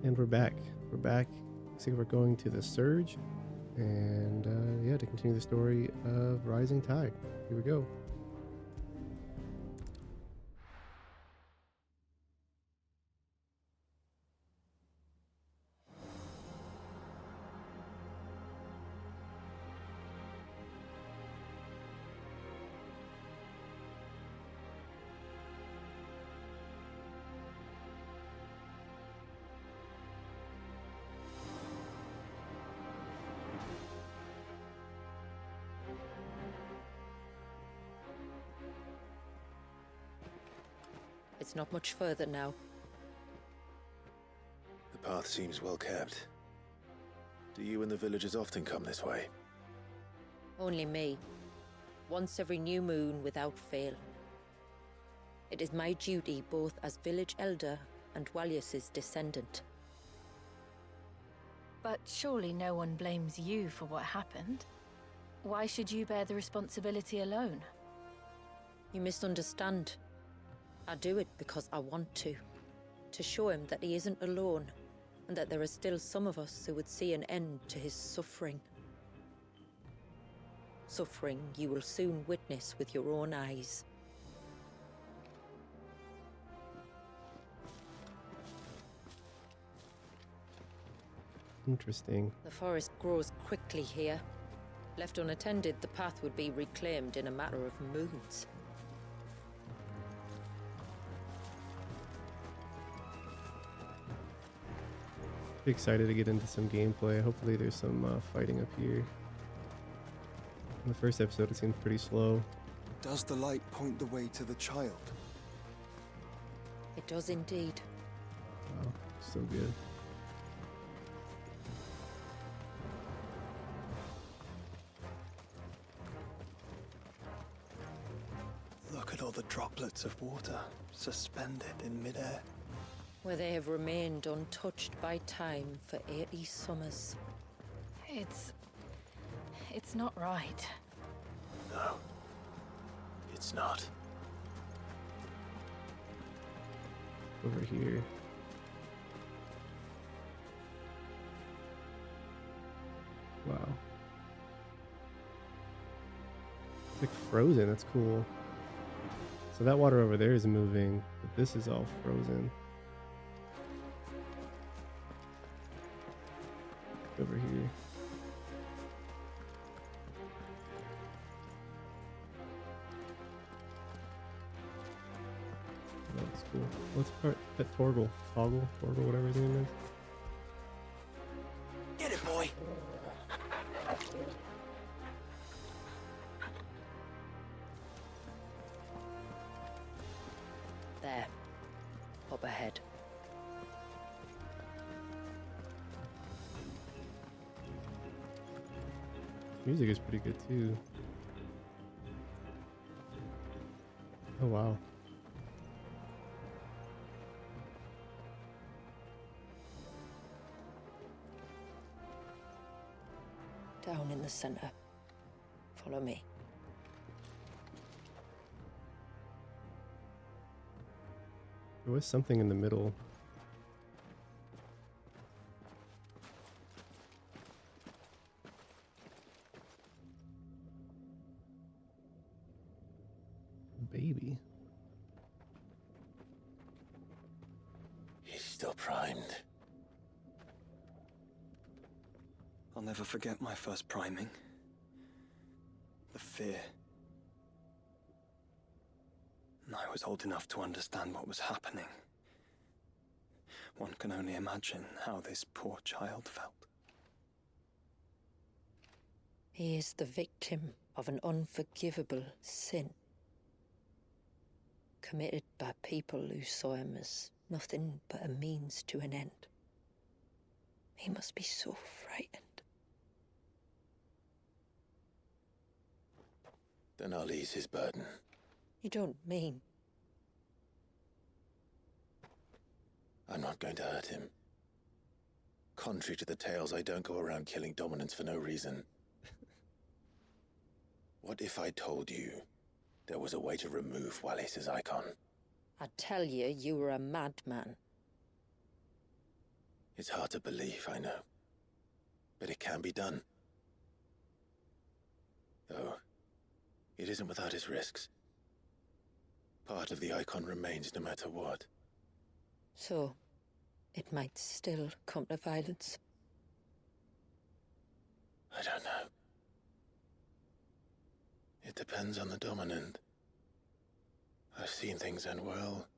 And we're back. We're back. Looks like we're going to the Surge. And yeah, to continue the story of Rising Tide. Here we go. It's not much further now. The path seems well kept. Do you and the villagers often come this way? Only me. Once every new moon without fail. It is my duty both as village elder and Walius's descendant. But surely no one blames you for what happened. Why should you bear the responsibility alone? You misunderstand. I do it because I want to show him that he isn't alone, and that there are still some of us who would see an end to his suffering. Suffering you will soon witness with your own eyes. Interesting. The forest grows quickly here. Left unattended, the path would be reclaimed in a matter of moons. Excited to get into some gameplay. Hopefully there's some fighting up here. In the first episode it seemed pretty slow. Does the light point the way to the child? It does indeed. Wow, so good. Look at all the droplets of water suspended in midair. Where they have remained untouched by time for 80 summers. It's not right. No. It's not. Over here. Wow. It's like frozen. That's cool. So that water over there is moving, but this is all frozen. Over here. Oh, that's cool. What's pet Torgal? Torgal, whatever his name is. Get it, boy! There. Up ahead. Music is pretty good too. Oh wow. Down in the center. Follow me. There was something in the middle. Baby. He's still primed. I'll never forget my first priming. The fear. And I was old enough to understand what was happening. One can only imagine how this poor child felt. He is the victim of an unforgivable sin. Committed by people who saw him as nothing but a means to an end. He must be so frightened. Then I'll ease his burden. You don't mean? I'm not going to hurt him. Contrary to the tales, I don't go around killing dominants for no reason. What if I told you there was a way to remove Walius's icon? I tell you, you were a madman. It's hard to believe, I know. But it can be done. Though, it isn't without its risks. Part of the Icon remains no matter what. So, it might still come to violence. I don't know. It depends on the Dominant. I've seen things end well,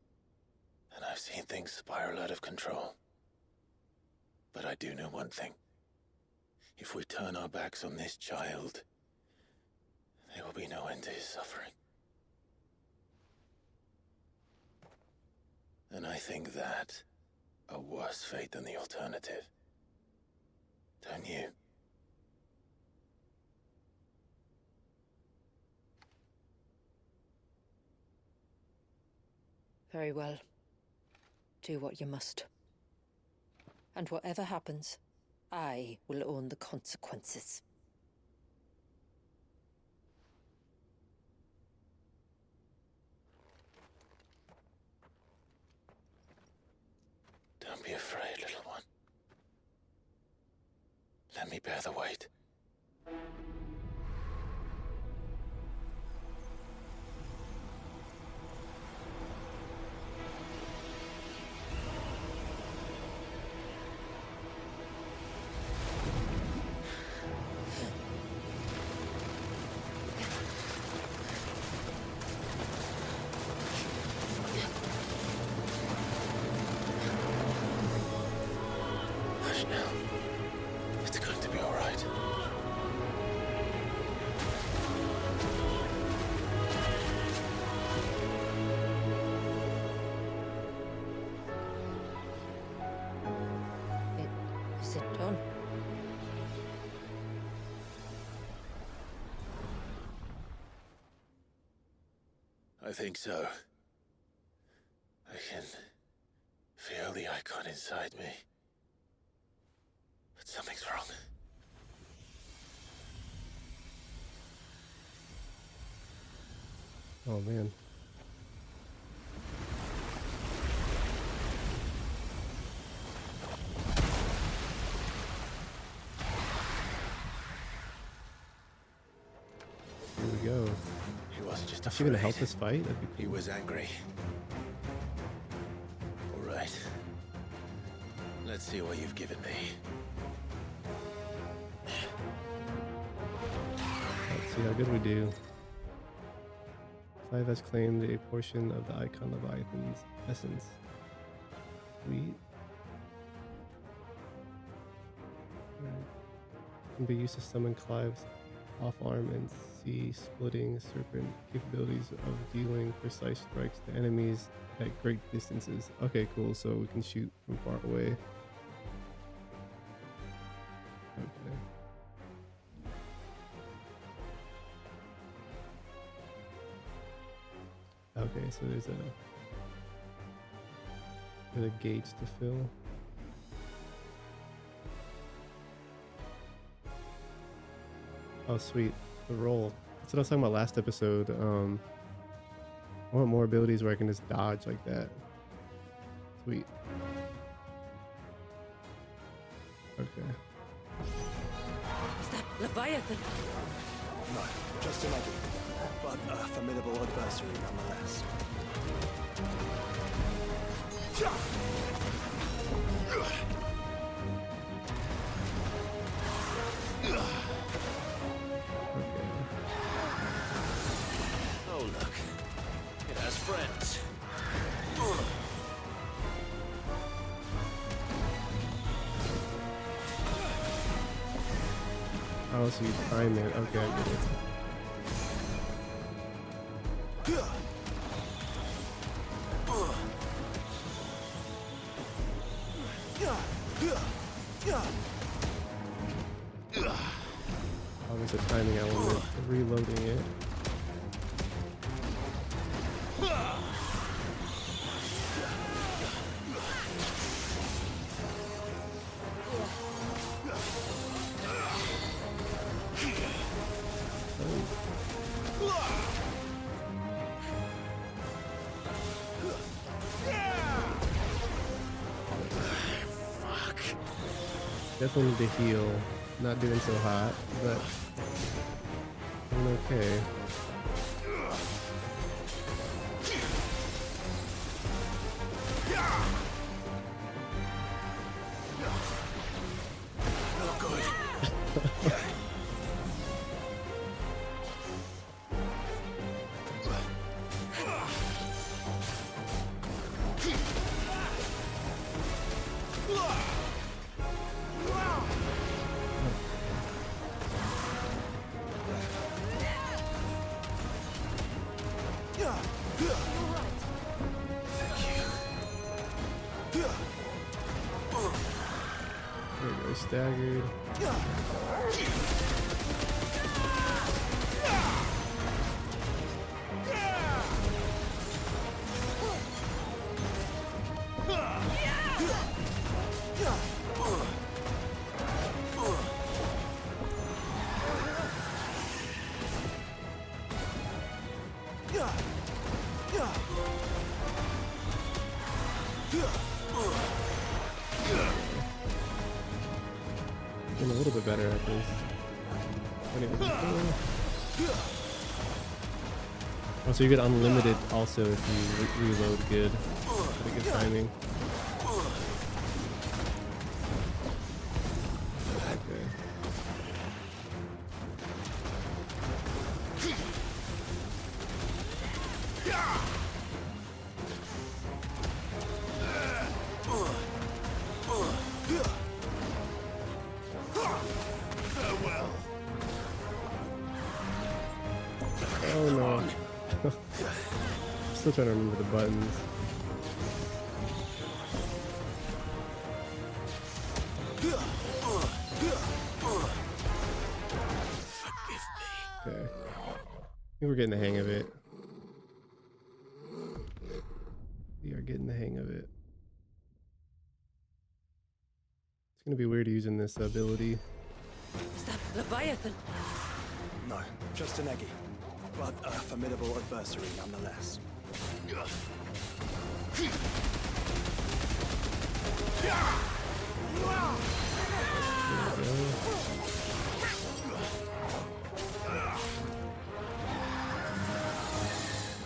and I've seen things spiral out of control. But I do know one thing. If we turn our backs on this child, there will be no end to his suffering. And I think that a worse fate than the alternative. Don't you? Very well. Do what you must. And whatever happens, I will own the consequences. Don't be afraid, little one. Let me bear the weight. Hush now. It's going to be all right. Is it done? I think so. I can feel the Icon inside me. But something's wrong. Oh man. Here we go. He wasn't just Is she gonna help afraid. us fight? That'd be He cool. was angry. All right. Let's see what you've given me. Let's see how good we do. Clive has claimed a portion of the Icon Leviathan's essence. Sweet. Alright. Can be used to summon Clive's off-arm and sea-splitting serpent capabilities of dealing precise strikes to enemies at great distances. Okay, cool. So we can shoot from far away. Okay. Okay, so there's a gates to fill. Oh, sweet. The roll. That's what I was talking about last episode. I want more abilities where I can just dodge like that. Sweet. Okay. Is that Leviathan? No, just a muggy, but a formidable adversary nonetheless. Okay. Oh, look. It has friends. Oh, so you time it. Okay, I get it. Oh, there's a timing element to reloading it. Fuck. Definitely need to heal. Not doing so hot, but doing okay. Not good. There we go, staggered. Doing a little bit better at this. Oh, so you get unlimited also if you reload good. Pretty good timing. Okay. Oh no. Still trying to remember the buttons. Okay. I think we're getting the hang of it. We are getting the hang of it. It's gonna be weird using this ability. Is that Leviathan? No, just an eggy. But a formidable adversary nonetheless.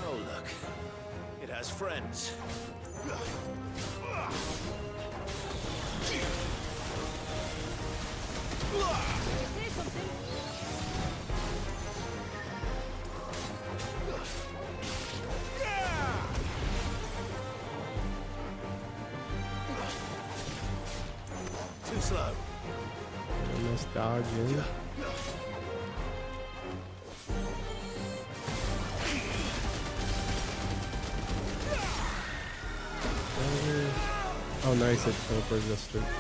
Oh, look. It has friends. Too slow. Almost dodging. Oh nice, it teleported us straight to it.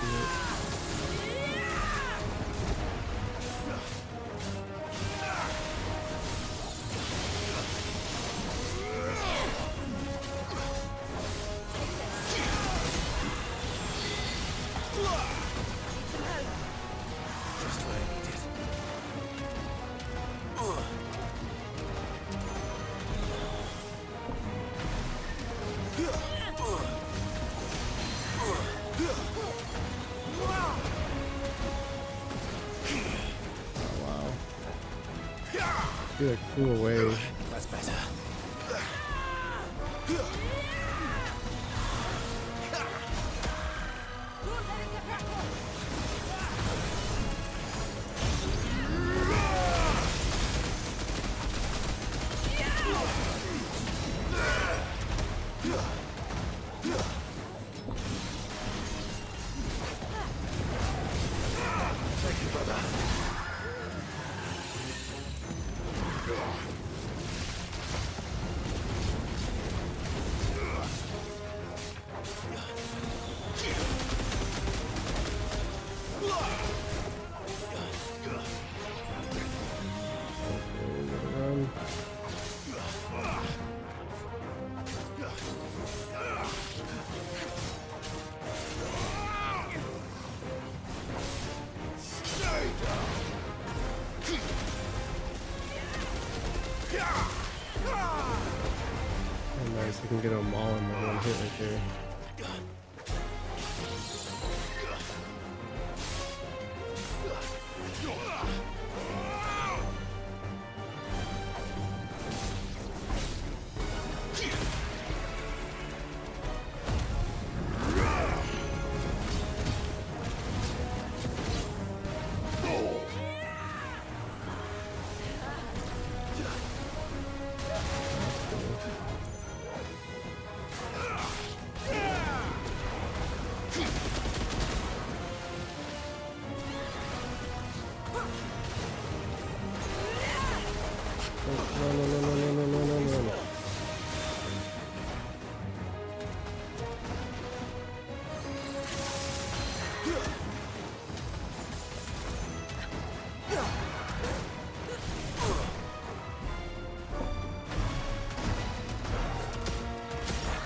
Just what I needed. Wow. He like flew away. That's better. Thank you, brother. Run. Oh nice, I can get them all in the one hit right there.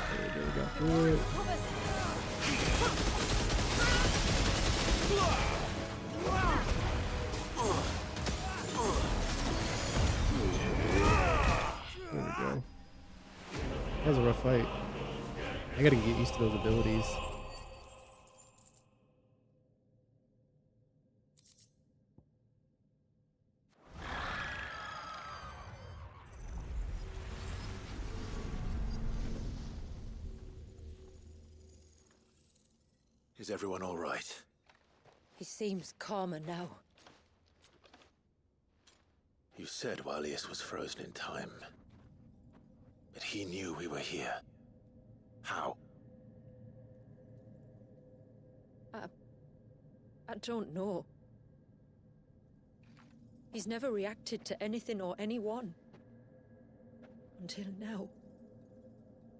There we go, got through it. There we go. That was a rough fight. I gotta get used to those abilities. Is everyone all right? He seems calmer now. You said Walius was frozen in time. But he knew we were here. How? I don't know. He's never reacted to anything or anyone. Until now.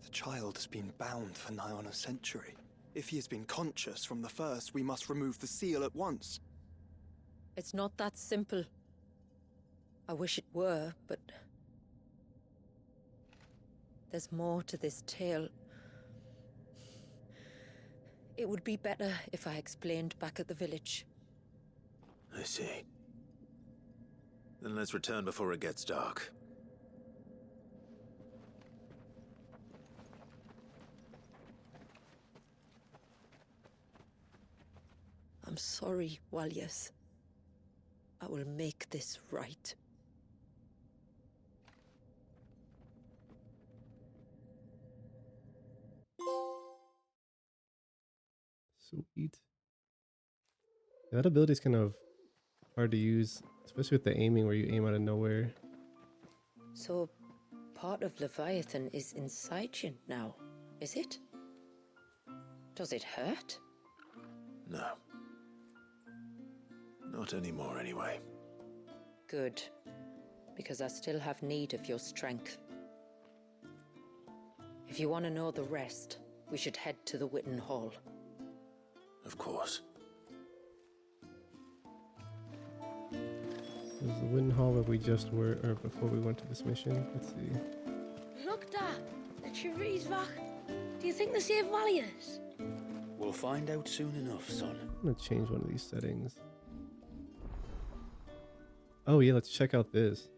The child has been bound for nigh on a century. If he has been conscious from the first, we must remove the seal at once. It's not that simple. I wish it were, but... there's more to this tale. It would be better if I explained back at the village. I see. Then let's return before it gets dark. I'm sorry, Walius. I will make this right. Sweet. That ability is kind of hard to use, especially with the aiming where you aim out of nowhere. So, part of Leviathan is inside you now, is it? Does it hurt? No. Not anymore, anyway. Good. Because I still have need of your strength. If you want to know the rest, we should head to the Witten Hall. Of course. There's the Witten Hall where we just were, or before we went to this mission. Let's see. Look, Dad. The tree's back. Do you think they saved Valius? We'll find out soon enough, son. I'm gonna change one of these settings. Oh yeah, let's check out this.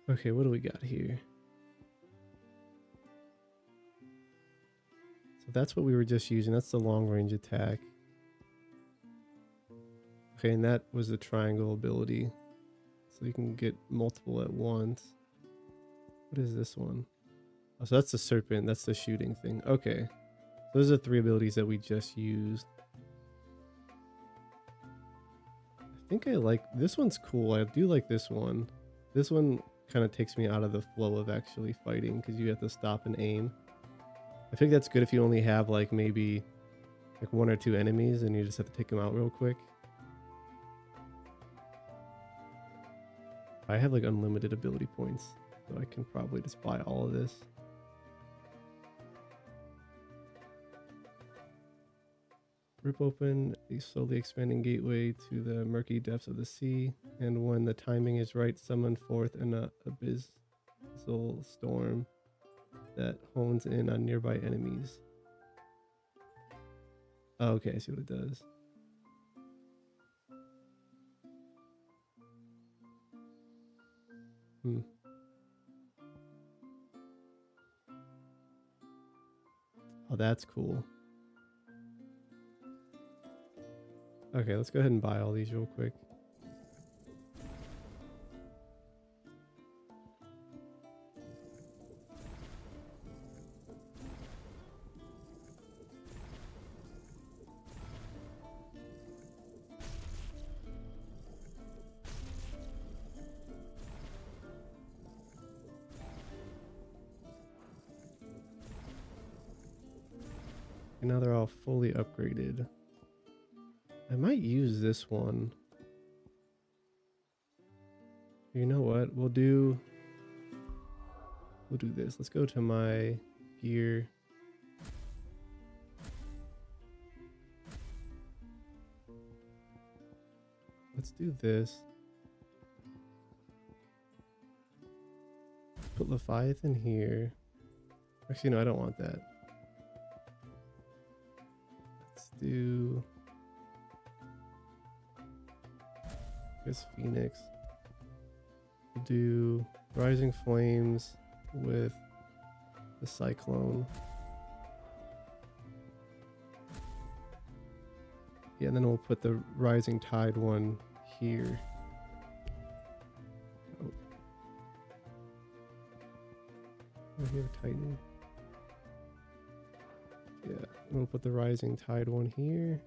Okay, what do we got here? So that's what we were just using. That's the long range attack. Okay, and that was the triangle ability. So you can get multiple at once. What is this one? Oh, so that's the serpent. That's the shooting thing. Okay. Those are the three abilities that we just used. I think I like... this one's cool. I do like this one. This one kind of takes me out of the flow of actually fighting because you have to stop and aim. I think that's good if you only have like maybe like one or two enemies and you just have to take them out real quick. I have like unlimited ability points, so I can probably just buy all of this. Rip open a slowly expanding gateway to the murky depths of the sea, and when the timing is right, summon forth an abyssal storm that hones in on nearby enemies. Oh, okay, I see what it does. Oh, that's cool. Okay, let's go ahead and buy all these real quick. And now they're all fully upgraded. I might use this one. You know what? We'll do this. Let's go to my gear. let's do this. Put Leviathan here. Actually, no, I don't want that. Let's do this Phoenix. We'll do Rising Flames with the Cyclone. Yeah, and then we'll put the Rising Tide one here. Oh. Oh, here, Titan. Yeah, and we'll put the Rising Tide one here.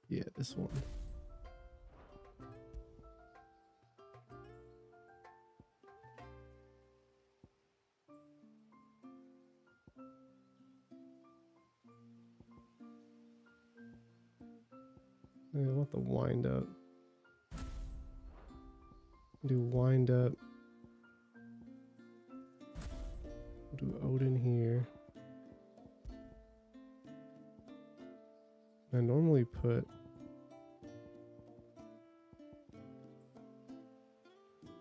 Yeah, this one. I want the wind up. Do wind up. Do Odin here. I normally put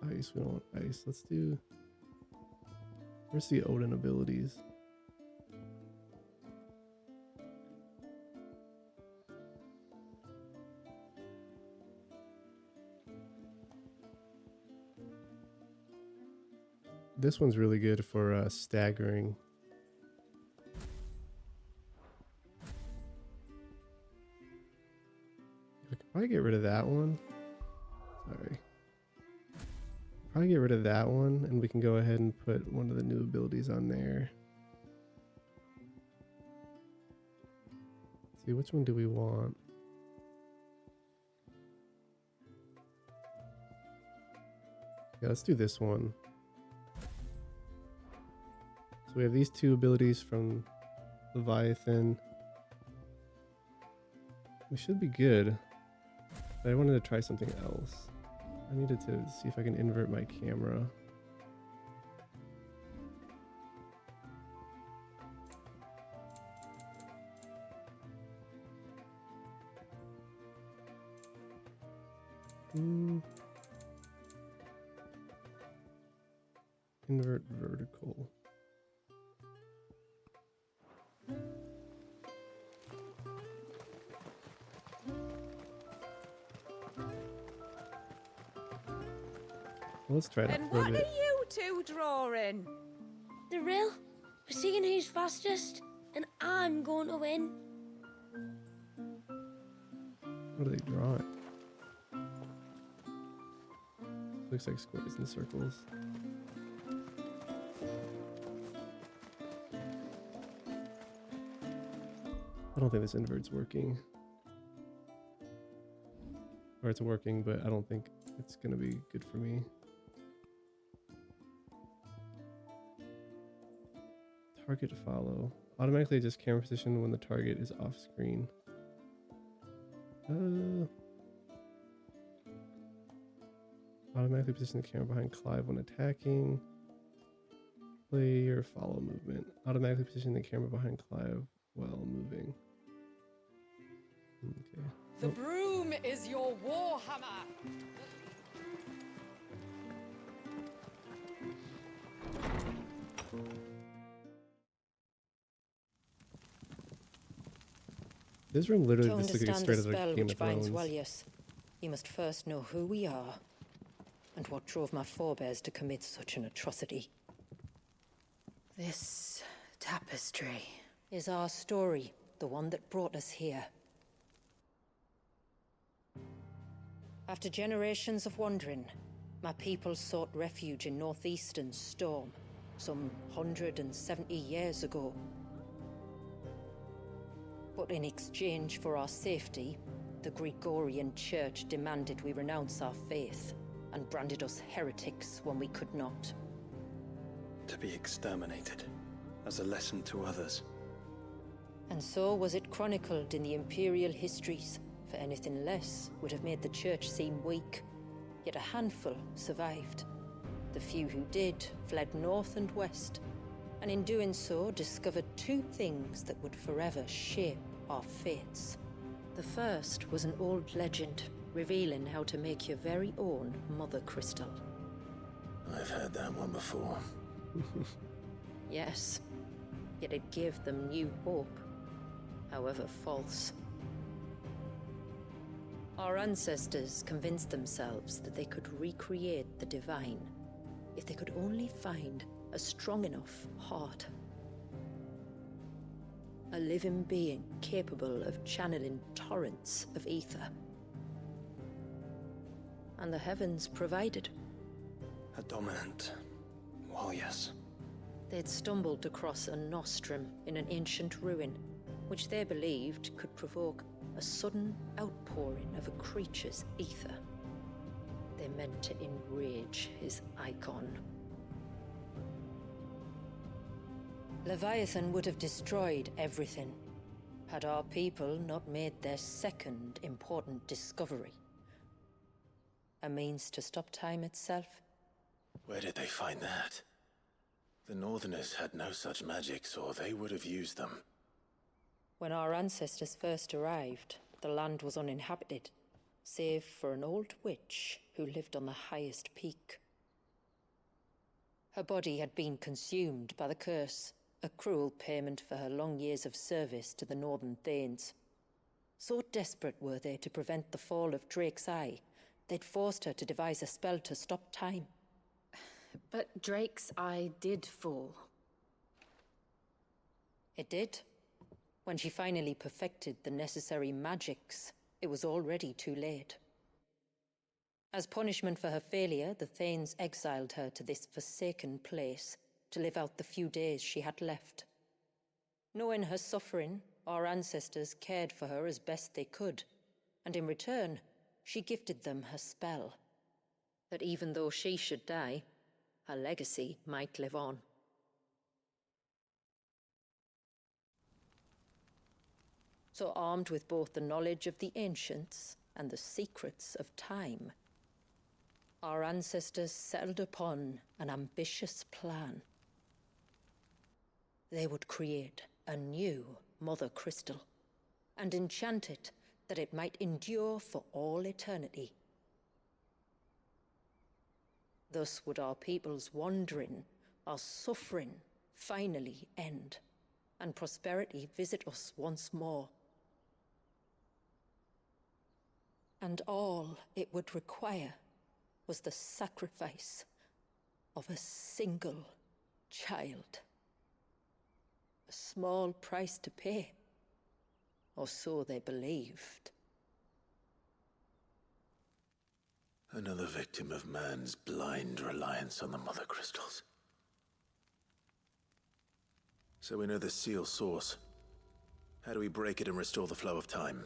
ice. We don't want ice. Let's do. Where's the Odin abilities? This one's really good for staggering. I could probably get rid of that one. Sorry. Probably get rid of that one, and we can go ahead and put one of the new abilities on there. Let's see, which one do we want? Yeah, let's do this one. So we have these two abilities from Leviathan. We should be good. But I wanted to try something else. I needed to see if I can invert my camera. Invert vertical. Let's try that. And what are you two drawing? The rill. We're seeing who's fastest, and I'm going to win. What are they drawing? Looks like squares and circles. I don't think this invert's working. Or it's working, but I don't think it's gonna be good for me. Target follow. Automatically adjust camera position when the target is off screen. Automatically position the camera behind Clive when attacking. Play or follow movement. Automatically position the camera behind Clive while moving. Okay. The broom is your warhammer. This room literally To just looks understand straight the out of spell Game of which binds Thrones. Walius, you must first know who we are and what drove my forebears to commit such an atrocity. This tapestry is our story, the one that brought us here. After generations of wandering, my people sought refuge in northeastern Storm, some 170 years ago. But in exchange for our safety, the Gregorian Church demanded we renounce our faith and branded us heretics when we could not. To be exterminated, as a lesson to others. And so was it chronicled in the Imperial histories, for anything less would have made the Church seem weak. Yet a handful survived. The few who did fled north and west, and in doing so discovered two things that would forever shape our fates. The first was an old legend revealing how to make your very own Mother Crystal. I've heard that one before. Yes, yet it gave them new hope, however false. Our ancestors convinced themselves that they could recreate the divine if they could only find a strong enough heart. A living being capable of channeling torrents of ether. And the heavens provided. A dominant. Well, yes. They'd stumbled across a nostrum in an ancient ruin, which they believed could provoke a sudden outpouring of a creature's ether. They meant to enrage his icon. Leviathan would have destroyed everything, had our people not made their second important discovery. A means to stop time itself. Where did they find that? The Northerners had no such magics, or they would have used them. When our ancestors first arrived, the land was uninhabited, save for an old witch who lived on the highest peak. Her body had been consumed by the curse, a cruel payment for her long years of service to the Northern Thanes. So desperate were they to prevent the fall of Drake's Eye, they'd forced her to devise a spell to stop time. But Drake's Eye did fall. It did. When she finally perfected the necessary magics, it was already too late. As punishment for her failure, the Thanes exiled her to this forsaken place to live out the few days she had left. Knowing her suffering, our ancestors cared for her as best they could, and in return, she gifted them her spell. That even though she should die, her legacy might live on. So armed with both the knowledge of the ancients and the secrets of time, our ancestors settled upon an ambitious plan. They would create a new Mother Crystal and enchant it that it might endure for all eternity. Thus would our people's wandering, our suffering, finally end, and prosperity visit us once more. And all it would require was the sacrifice of a single child. A small price to pay, or so they believed. Another victim of man's blind reliance on the Mother Crystals. So we know the seal source. How do we break it and restore the flow of time?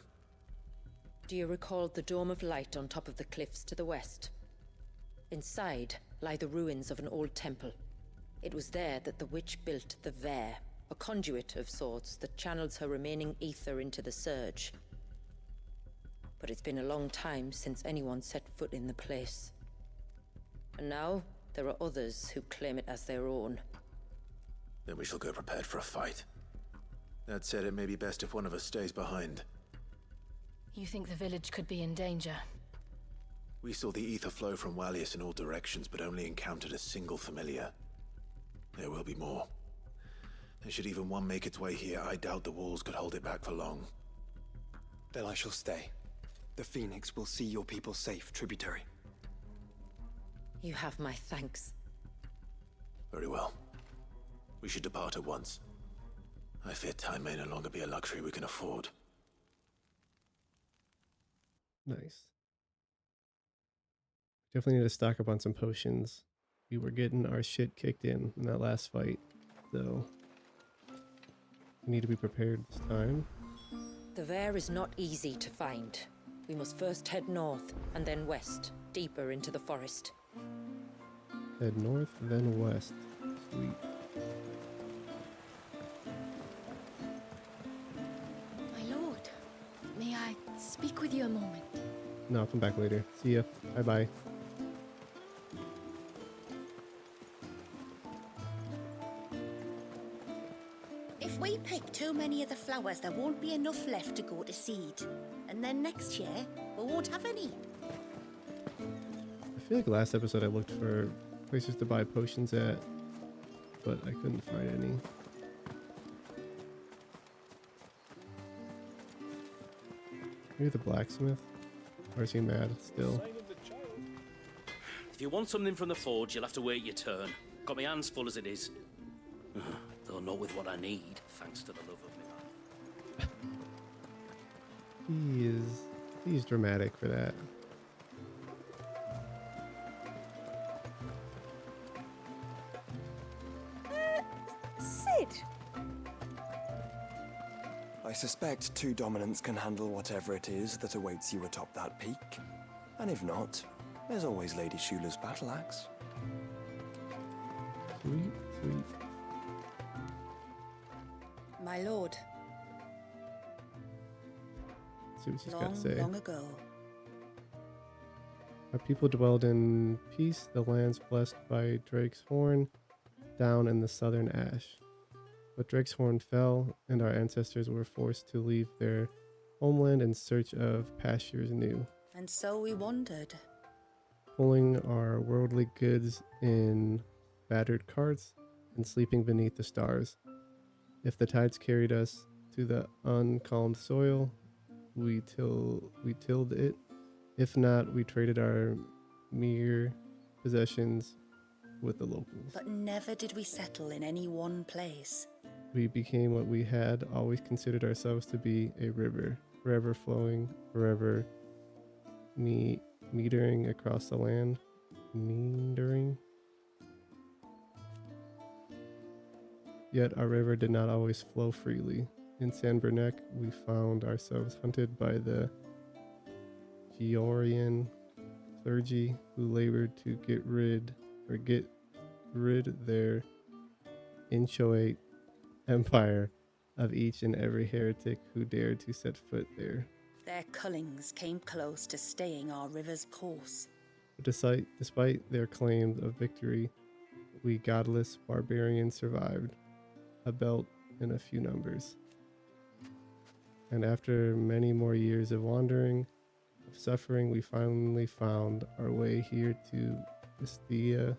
Do you recall the Dome of Light on top of the cliffs to the west? Inside lie the ruins of an old temple. It was there that the witch built the Vare, a conduit of sorts that channels her remaining ether into the Surge. But it's been a long time since anyone set foot in the place. And now, there are others who claim it as their own. Then we shall go prepared for a fight. That said, it may be best if one of us stays behind. You think the village could be in danger? We saw the ether flow from Wallius in all directions, but only encountered a single familiar. There will be more. And should even one make its way here, I doubt the walls could hold it back for long. Then I shall stay. The Phoenix will see your people safe, tributary. You have my thanks. Very well. We should depart at once. I fear time may no longer be a luxury we can afford. Nice. Definitely need to stock up on some potions. We were getting our shit kicked in that last fight, so we need to be prepared this time. The Vare is not easy to find. We must first head north and then west, deeper into the forest. Head north, then west. Sweet. My lord, may I speak with you a moment? No, I'll come back later. See ya. Bye-bye. If we pick too many of the flowers, there won't be enough left to go to seed. And then next year, we won't have any. I feel like last episode I looked for places to buy potions at, but I couldn't find any. Maybe the blacksmith? Or is he mad still? If you want something from the forge, you'll have to wait your turn. Got my hands full as it is. Though not with what I need, thanks to the love of my life. He's dramatic for that. Cid! I suspect two dominants can handle whatever it is that awaits you atop that peak. And if not, there's always Lady Shula's battle axe. Sweet, sweet. My lord, Let's see what she's got long, to say. long ago, Our people dwelled in peace, the lands blessed by Drake's Horn, down in the southern ash. But Drake's Horn fell, and our ancestors were forced to leave their homeland in search of pastures new, and so we wandered. pulling our worldly goods in battered carts and sleeping beneath the stars. If the tides carried us to the uncalmed soil, we tilled it. If not, we traded our mere possessions with the locals. But never did we settle in any one place. We became what we had always considered ourselves to be, a river, forever flowing, forever meandering across the land. Meandering. Yet our river did not always flow freely. In San Bernek, we found ourselves hunted by the Georgian clergy who labored to get rid their inchoate empire of each and every heretic who dared to set foot there. Their cullings came close to staying our river's course. Despite their claims of victory, we godless barbarians survived, a belt in a few numbers. And after many more years of wandering, of suffering, we finally found our way here to Isthea,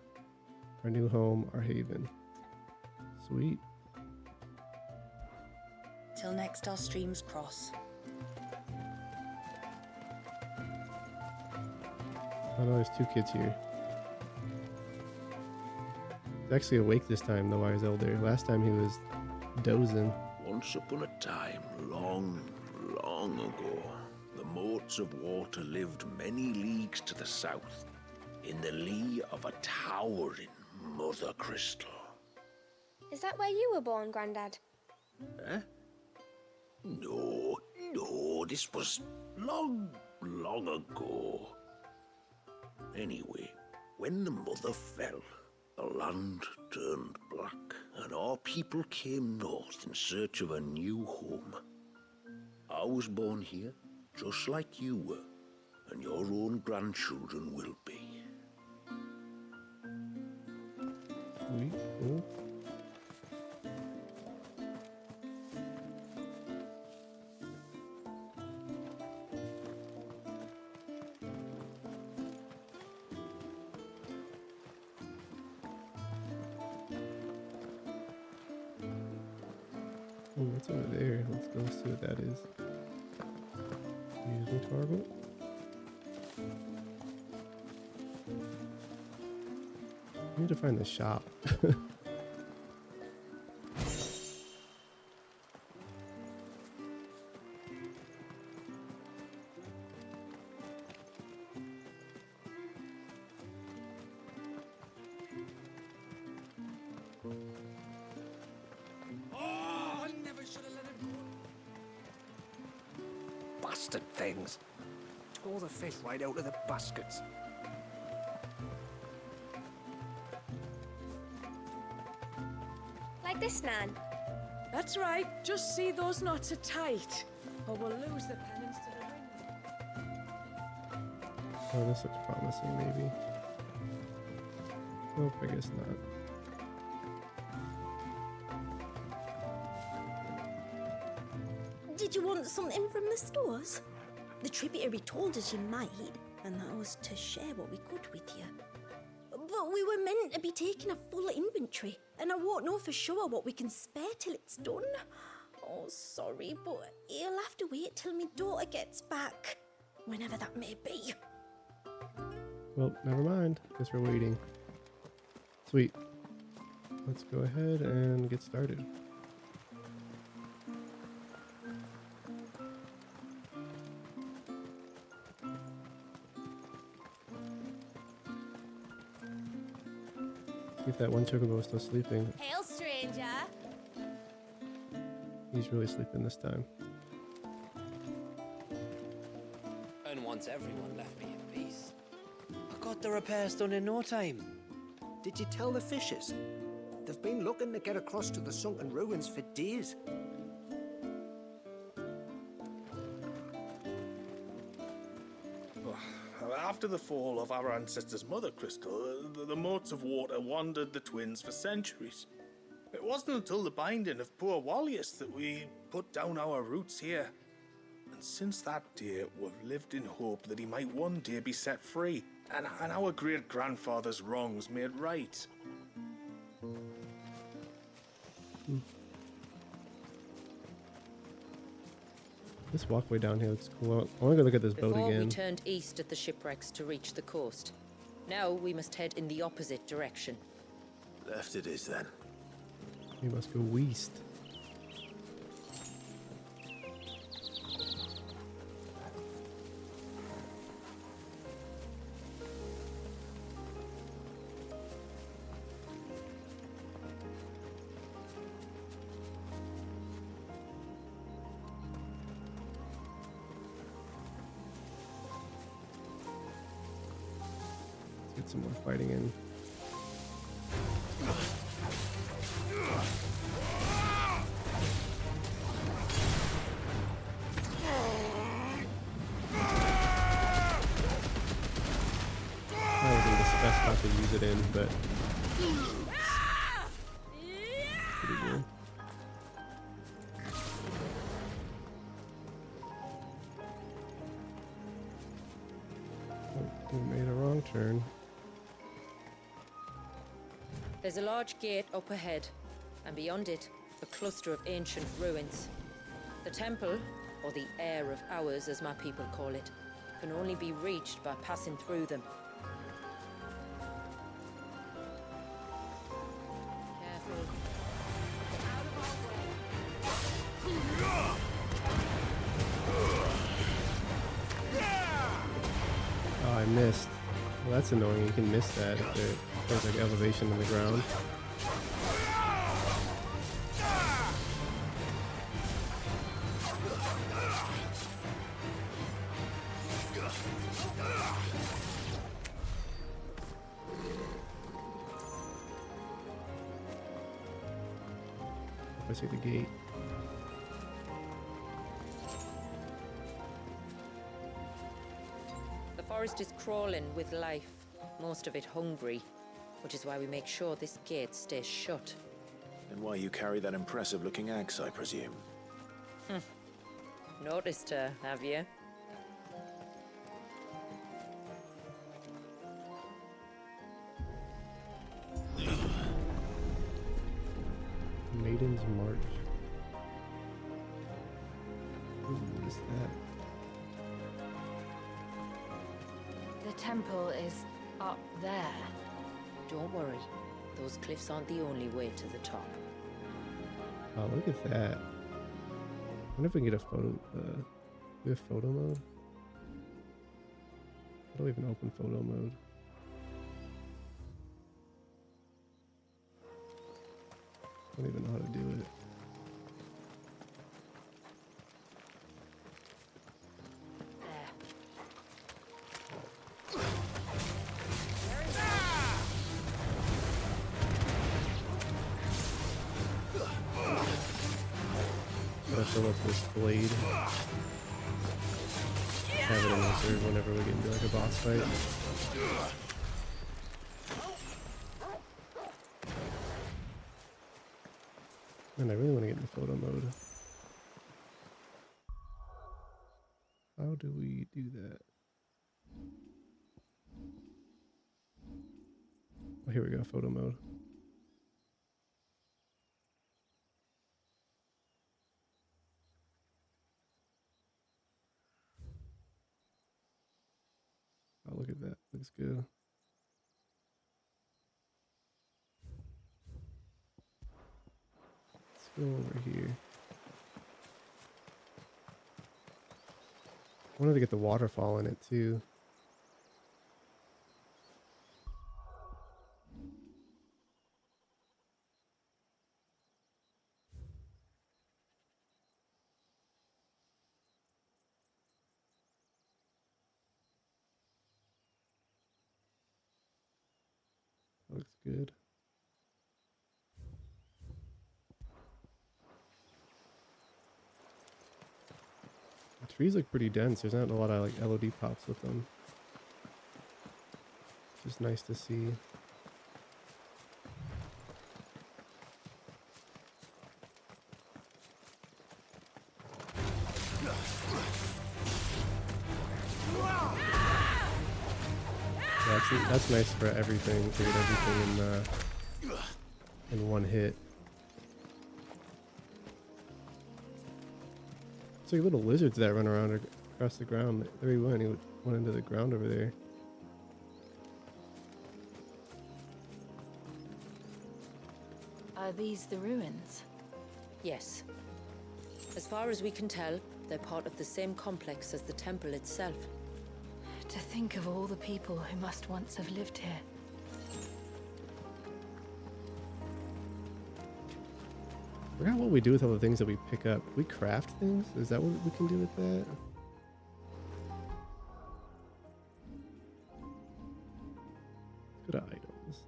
our new home, our haven. Sweet. Till next our streams cross. Oh no, there's two kids here. He's actually awake this time, the wise elder. Last time he was dozing. Once upon a time, long, long ago, the moats of water lived many leagues to the south, in the lee of a towering mother crystal. Is that where you were born, Grandad? Eh? No, this was long, long ago. Anyway, when the mother fell, the land turned black, and our people came north in search of a new home. I was born here, just like you were, and your own grandchildren will be. Sweet. Cool. Oh, what's over there? Let's go see what that is. Using target. I need to find the shop. Bastard things. Tore the fish right out of the baskets. Like this, Nan? That's right. Just see those knots are tight, or we'll lose the penance to the ring. Oh, this looks promising, maybe. Nope, I guess not. Did you want something from the stores? The tributary told us you might, and that was to share what we could with you. But we were meant to be taking a full inventory, and I won't know for sure what we can spare till it's done. Oh, sorry, but you'll have to wait till my daughter gets back, whenever that may be. Well, never mind. Guess we're waiting. Sweet. Let's go ahead and get started. See if that one chocobo is still sleeping. Hail, stranger. He's really sleeping this time. And once everyone left me in peace, I got the repairs done in no time. Did you tell the fishers? They've been looking to get across to the sunken ruins for days. After the fall of our ancestor's mother, Crystal, the moats of water wandered the twins for centuries. It wasn't until the binding of poor Wallius that we put down our roots here. And since that day, we've lived in hope that he might one day be set free, and our great-grandfather's wrongs made right. This walkway down here looks cool. I want to go look at this boat Before again. we turned east at the shipwrecks to reach the coast. Now we must head in the opposite direction. Left it is then. We must go west. Get some more fighting in. I think it's best not to use it in, but pretty good. Oh, we made a wrong turn. There's a large gate up ahead, and beyond it, a cluster of ancient ruins. The temple, or the Heir of Hours as my people call it, can only be reached by passing through them. Careful. Oh, I missed. Well, that's annoying. You can miss that if there's like elevation in the ground. I see the gate. The forest is crawling with life, most of it hungry, which is why we make sure this gate stays shut. And why you carry that impressive-looking axe, I presume. Noticed her, have you? Maiden's March. Ooh, what is that? The temple is up there. Don't worry, those cliffs aren't the only way to the top. Oh, look at that. I wonder if we can get a photo. We have photo mode? How do we even open photo mode? I don't even know how to do it. Gotta fill up this blade. Have it in reserve whenever we get into like a boss fight. And I really want to get into photo mode. how do we do that? Oh, here we go, photo mode. Oh, look at that. Looks good. Let's go over here. I wanted to get the waterfall in it too. Looks good. The trees look pretty dense. There's not a lot of like LOD pops with them. It's just nice to see. Yeah, that's nice for everything, to get everything in one hit. It's like little lizards that run around across the ground. There he went. He went into the ground over there. Are these the ruins? Yes. As far as we can tell, they're part of the same complex as the temple itself. To think of all the people who must once have lived here. I forgot what we do with all the things that we pick up. We craft things? Is that what we can do with that? Go to items.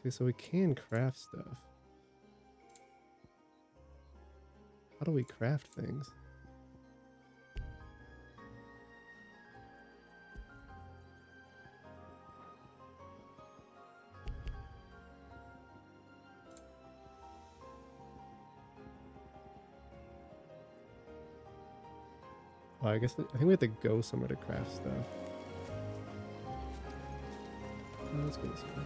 Okay, so we can craft stuff. How do we craft things? Oh, I think we have to go somewhere to craft stuff. Oh, let's go this way.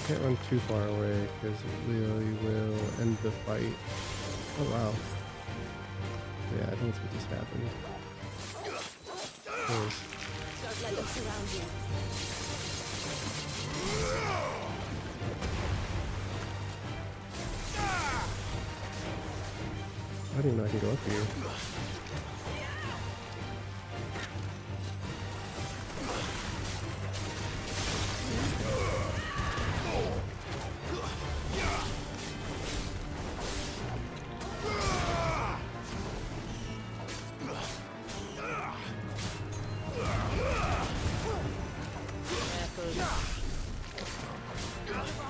Can't run too far away because you will end the fight. Oh wow. Yeah, I think that's what just happened. Don't let them surround you. I didn't even know I can go up here.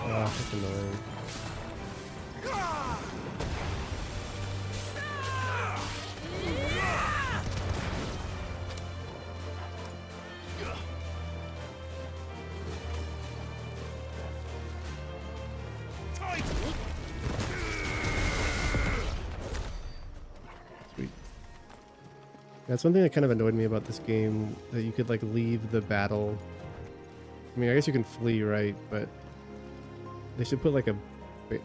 That's annoying. Sweet. That's one thing that kind of annoyed me about this game, that you could like leave the battle. I mean, I guess you can flee, right? But they should put like a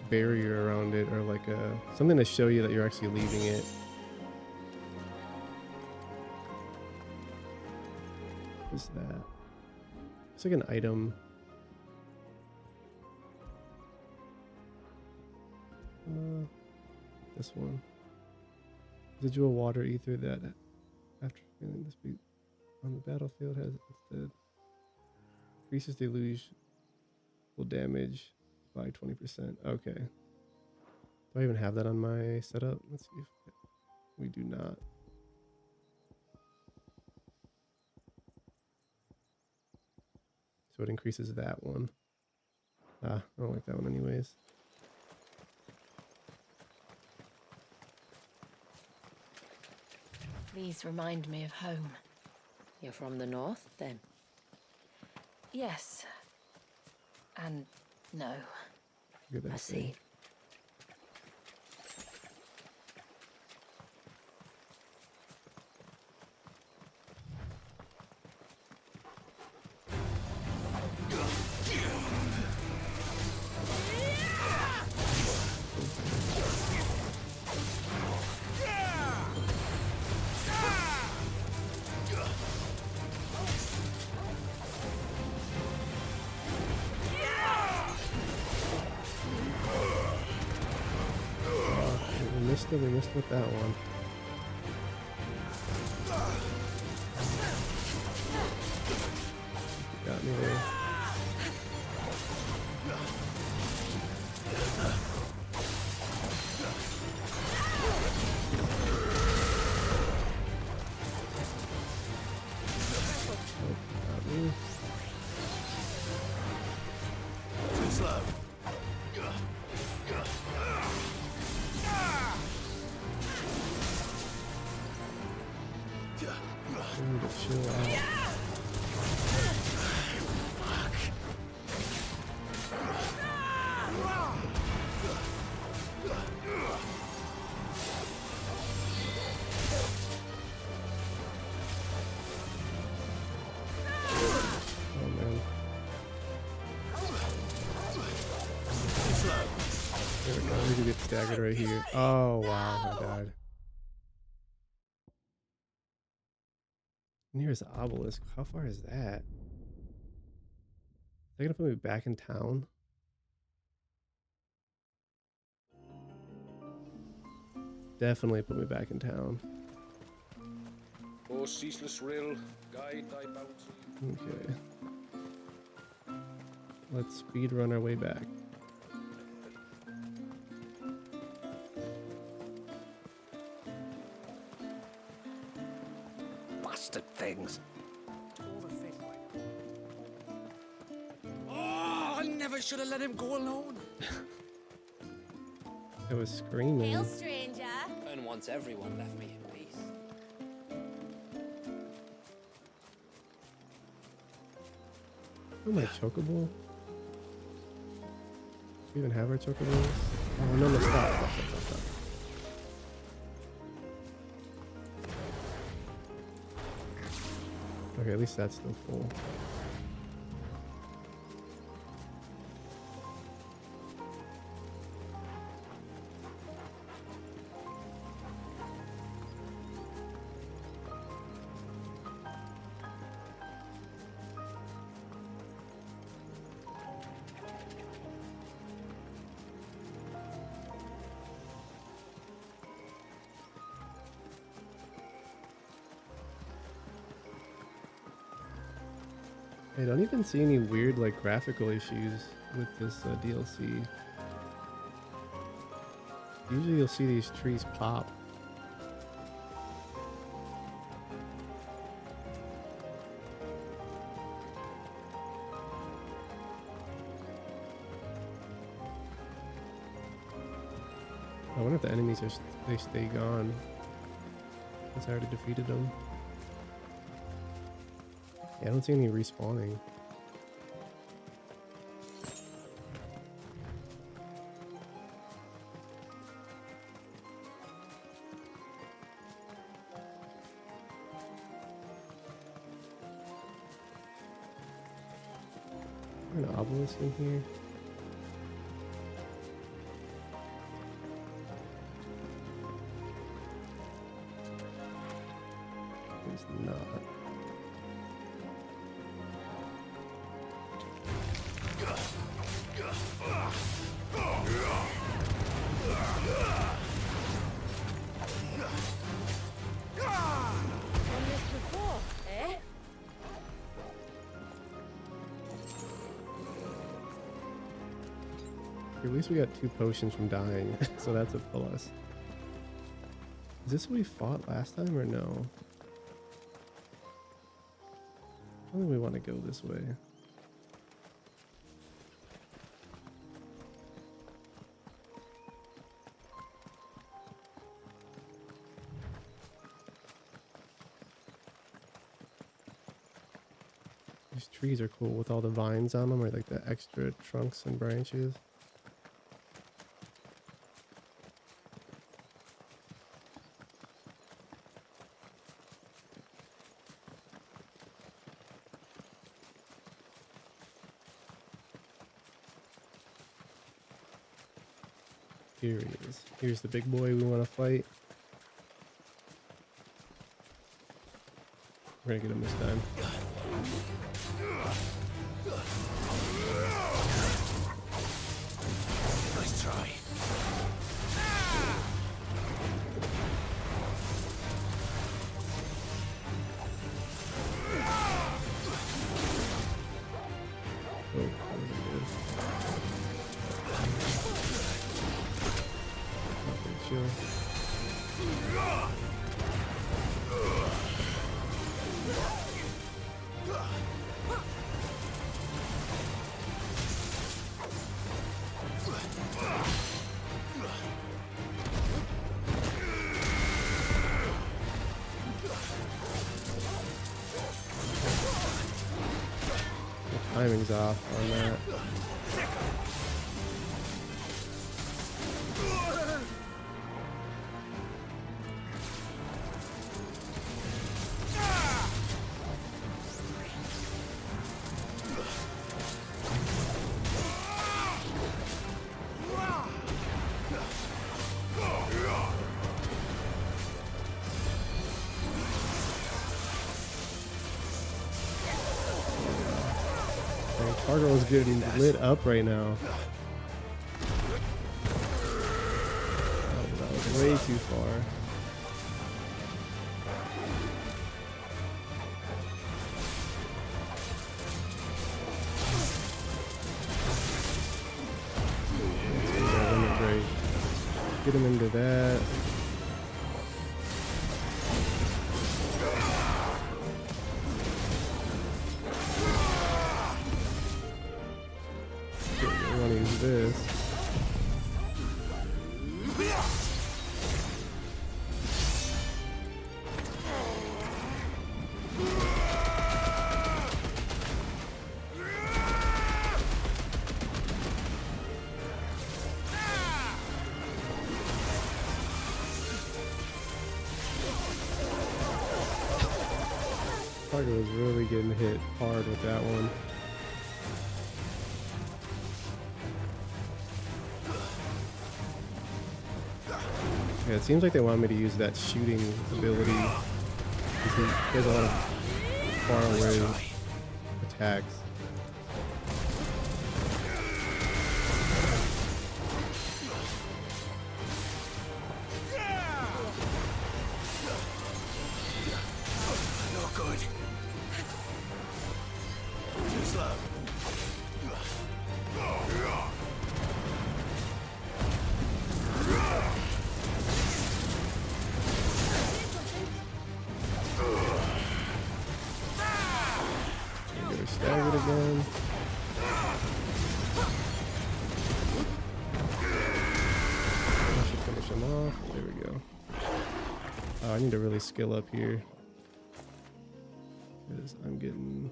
barrier around it, or like something to show you that you're actually leaving it. What's that? It's like an item. This one. Residual water ether that after Feeling this beat on the battlefield has instead increases deluge will damage by 20%. Okay. Do I even have that on my setup? Let's see if we do not. So it increases that one. I don't like that one anyways. These remind me of home. You're from the north, then? Yes. And no. I see. We missed with that one. Got me there. Got me. Too slow. I need to chill out. Oh man. There we go. We can get staggered right here. Oh wow, I died. Nearest obelisk. How far is that? Is that gonna put me back in town? Definitely put me back in town. O ceaseless rill, guide thy bounty. Okay. Let's speed run our way back. Bastard things. Oh, I never should have let him go alone. I was screaming. Hail, stranger. And once everyone left me in peace. Oh, my chocobo. Do we even have our chocobos? Oh no, no, stop. Okay, at least that's still full. I don't even see any weird like graphical issues with this DLC. Usually you'll see these trees pop. I wonder if the enemies are they stay gone since I already defeated them. Yeah, I don't see any respawning. Is there an obelisk in here? There's not. At least we got 2 potions from dying, so that's a plus. Is this what we fought last time or no? I don't think we want to go this way. These trees are cool with all the vines on them, or like the extra trunks and branches. Here he is. Here's the big boy we want to fight. We're gonna get him this time. Nice try. Oh, that wasn't good. Nothing chill. The timing's off on that. Cargo is getting lit up right now. Oh, that was way too far. Great. Get him into that. This. Cargo was really getting hit hard with that one. Yeah, it seems like they want me to use that shooting ability. He has a lot of far away attacks. Not good. Too slow. Stab it again. I should finish him off. There we go. Oh, I need to really skill up here, because I'm getting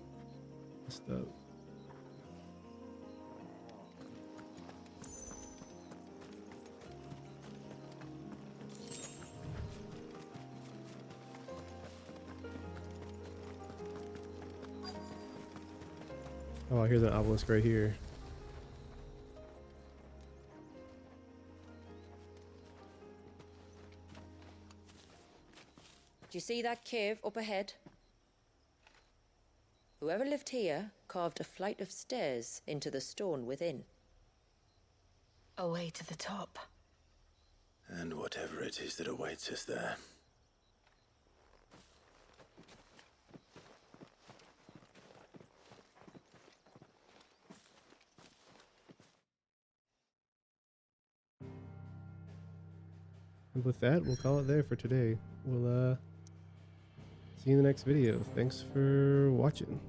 messed up. Oh, here's an obelisk right here. Do you see that cave up ahead? Whoever lived here carved a flight of stairs into the stone within. A way to the top. And whatever it is that awaits us there. And with that, we'll call it there for today. We'll see you in the next video. Thanks for watching.